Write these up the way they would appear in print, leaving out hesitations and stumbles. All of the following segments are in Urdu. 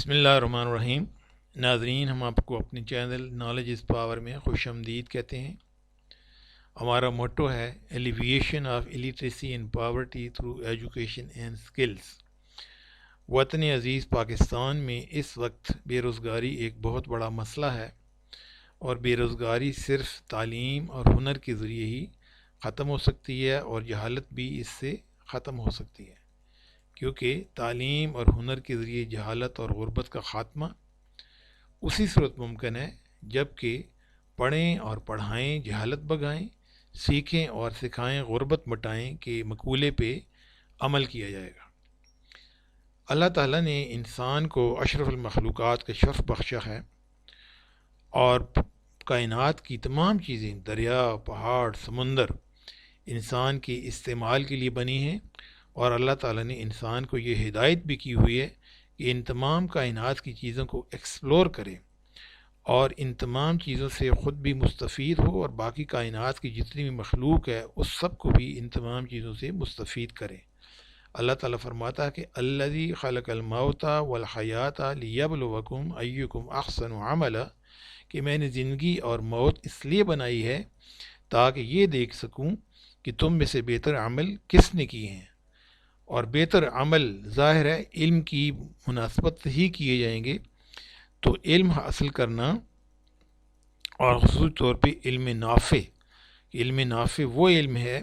بسم اللہ الرحمن الرحیم۔ ناظرین، ہم آپ کو اپنے چینل نالج از پاور میں خوش آمدید کہتے ہیں۔ ہمارا موٹو ہے alleviation of illiteracy and poverty through education and skills. وطن عزیز پاکستان میں اس وقت بے روزگاری ایک بہت بڑا مسئلہ ہے، اور بے روزگاری صرف تعلیم اور ہنر کے ذریعے ہی ختم ہو سکتی ہے، اور جہالت بھی اس سے ختم ہو سکتی ہے، کیونکہ تعلیم اور ہنر کے ذریعے جہالت اور غربت کا خاتمہ اسی صورت ممکن ہے جب کہ پڑھیں اور پڑھائیں، جہالت بگائیں، سیکھیں اور سکھائیں، غربت مٹائیں کے مقولے پہ عمل کیا جائے گا۔ اللہ تعالیٰ نے انسان کو اشرف المخلوقات کا شرف بخشا ہے، اور کائنات کی تمام چیزیں، دریا، پہاڑ، سمندر انسان کے استعمال کے لیے بنی ہیں، اور اللہ تعالیٰ نے انسان کو یہ ہدایت بھی کی ہوئی ہے کہ ان تمام کائنات کی چیزوں کو ایکسپلور کرے، اور ان تمام چیزوں سے خود بھی مستفید ہو، اور باقی کائنات کی جتنی بھی مخلوق ہے اس سب کو بھی ان تمام چیزوں سے مستفید کرے۔ اللہ تعالیٰ فرماتا ہے کہ الذی خلق الموت والحیات لیبلوکم ایکم احسن عملا، کہ میں نے زندگی اور موت اس لیے بنائی ہے تاکہ یہ دیکھ سکوں کہ تم میں سے بہتر عمل کس نے کیے ہیں۔ اور بہتر عمل ظاہر ہے علم کی مناسبت ہی کیے جائیں گے، تو علم حاصل کرنا، اور خصوصی طور پہ علم نافع وہ علم ہے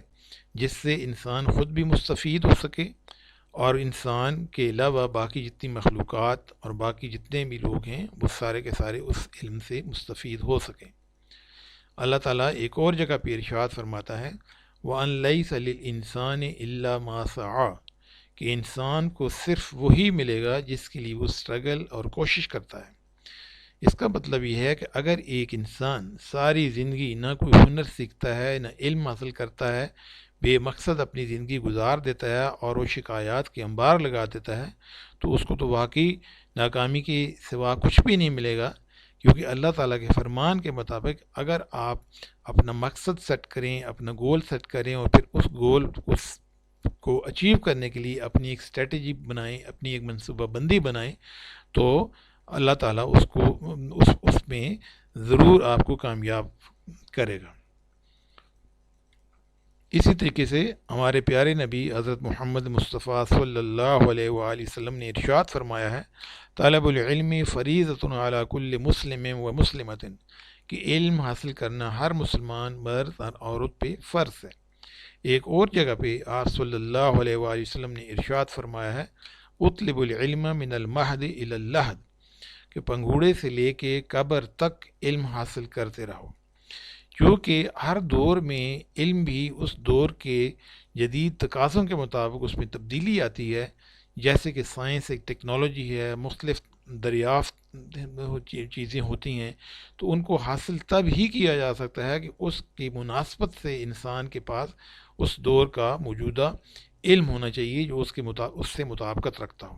جس سے انسان خود بھی مستفید ہو سکے، اور انسان کے علاوہ باقی جتنی مخلوقات اور باقی جتنے بھی لوگ ہیں وہ سارے کے سارے اس علم سے مستفید ہو سکیں۔ اللہ تعالیٰ ایک اور جگہ پہ ارشاد فرماتا ہے وَأَن لَيْسَ لِلْإِنسَانِ إِلَّا مَا سَعَى، کہ انسان کو صرف وہی ملے گا جس کے لیے وہ اسٹرگل اور کوشش کرتا ہے۔ اس کا مطلب یہ ہے کہ اگر ایک انسان ساری زندگی نہ کوئی ہنر سیکھتا ہے، نہ علم حاصل کرتا ہے، بے مقصد اپنی زندگی گزار دیتا ہے اور وہ شکایات کے انبار لگا دیتا ہے، تو اس کو تو واقعی ناکامی کے سوا کچھ بھی نہیں ملے گا، کیونکہ اللہ تعالیٰ کے فرمان کے مطابق اگر آپ اپنا مقصد سیٹ کریں، اپنا گول سیٹ کریں، اور پھر اس گول کو اچیو کرنے کے لیے اپنی ایک اسٹریٹجی بنائیں، اپنی ایک منصوبہ بندی بنائیں، تو اللہ تعالیٰ اس میں ضرور آپ کو کامیاب کرے گا۔ اسی طریقے سے ہمارے پیارے نبی حضرت محمد مصطفیٰ صلی اللہ علیہ وآلہ وسلم نے ارشاد فرمایا ہے طلب العلم فریضۃ علی کل مسلم و مسلمۃ، کہ علم حاصل کرنا ہر مسلمان، مرد اور عورت پہ فرض ہے۔ ایک اور جگہ پہ آپ صلی اللہ علیہ وآلہ وسلم نے ارشاد فرمایا ہے اطلب العلم من المہد الی اللحد، کہ پنگھوڑے سے لے کے قبر تک علم حاصل کرتے رہو، کیونکہ ہر دور میں علم بھی اس دور کے جدید تقاضوں کے مطابق اس میں تبدیلی آتی ہے، جیسے کہ سائنس ایک ٹیکنالوجی ہے، مختلف دریافت چیزیں ہوتی ہیں، تو ان کو حاصل تب ہی کیا جا سکتا ہے کہ اس کی مناسبت سے انسان کے پاس اس دور کا موجودہ علم ہونا چاہیے جو اس سے مطابقت رکھتا ہو،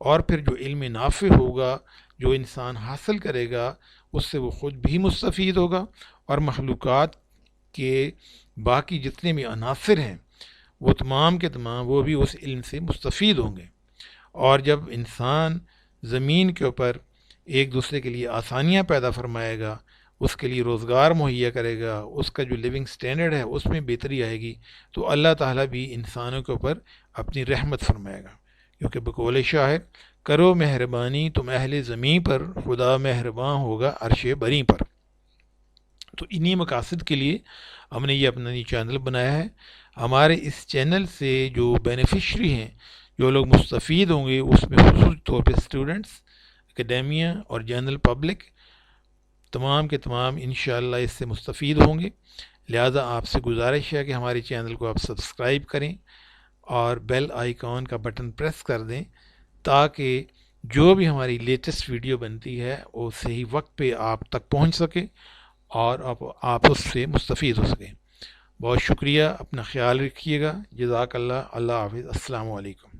اور پھر جو علم نافع ہوگا جو انسان حاصل کرے گا اس سے وہ خود بھی مستفید ہوگا، اور مخلوقات کے باقی جتنے بھی عناصر ہیں وہ تمام کے تمام وہ بھی اس علم سے مستفید ہوں گے۔ اور جب انسان زمین کے اوپر ایک دوسرے کے لیے آسانیاں پیدا فرمائے گا، اس کے لیے روزگار مہیا کرے گا، اس کا جو لیونگ سٹینڈرڈ ہے اس میں بہتری آئے گی، تو اللہ تعالیٰ بھی انسانوں کے اوپر اپنی رحمت فرمائے گا، کیونکہ بقول شاعر کرو مہربانی تم اہل زمین پر، خدا مہرباں ہوگا عرش بری پر۔ تو انہی مقاصد کے لیے ہم نے یہ اپنا چینل بنایا ہے۔ ہمارے اس چینل سے جو بینیفیشری ہیں، جو لوگ مستفید ہوں گے، اس میں خصوصی طور پہ اسٹوڈنٹس، اکیڈیمیا اور جنرل پبلک تمام کے تمام انشاءاللہ اس سے مستفید ہوں گے۔ لہٰذا آپ سے گزارش ہے کہ ہمارے چینل کو آپ سبسکرائب کریں اور بیل آئیکن کا بٹن پریس کر دیں، تاکہ جو بھی ہماری لیٹسٹ ویڈیو بنتی ہے وہ صحیح وقت پہ آپ تک پہنچ سکے اور آپ اس سے مستفید ہو سکیں۔ بہت شکریہ، اپنا خیال رکھیے گا، جزاک اللہ، اللہ حافظ، السلام علیکم۔